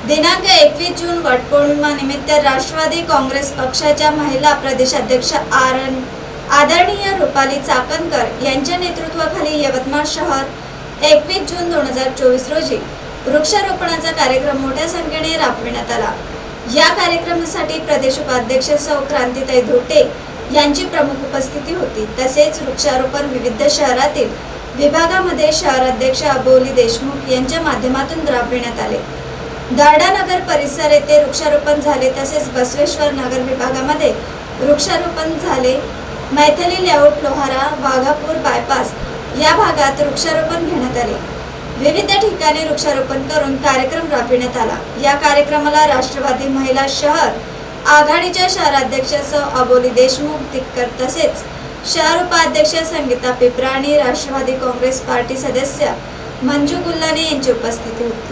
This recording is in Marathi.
दिनांक 21 जून वटपौर्णिमा निमित्त राष्ट्रवादी काँग्रेस पक्षाच्या महिला प्रदेशाध्यक्ष आदरणीय रुपाली चाकणकर यांच्या नेतृत्वाखाली यवतमाळ शहर 21 जून 2024 रोजी वृक्षारोपणाचा कार्यक्रम मोठ्या संख्येने राबविण्यात आला। या कार्यक्रमासाठी प्रदेश उपाध्यक्ष सौ क्रांतीताई धोटे यांची प्रमुख उपस्थिती होती। तसेच वृक्षारोपण विविध शहरातील विभागामध्ये शहराध्यक्ष अबोली देशमुख यांच्या माध्यमातून राबविण्यात आले। दारडा नगर परिसर येथे वृक्षारोपण झाले। तसेच बसवेश्वर नगर विभागामध्ये वृक्षारोपण झाले। मैथिली लेआउट लोहारा वाघापूर बायपास या भागात वृक्षारोपण घेण्यात आले। विविध ठिकाणी वृक्षारोपण करून कार्यक्रम राबविण्यात आला। या कार्यक्रमाला राष्ट्रवादी महिला शहर आघाडीच्या शहराध्यक्ष सौ अबोली देशमुख तिक्कर तसेच शहर उपाध्यक्ष संगीता पिपरा आणि राष्ट्रवादी काँग्रेस पार्टी सदस्य मंजू गुल्लाने यांची उपस्थिती होती।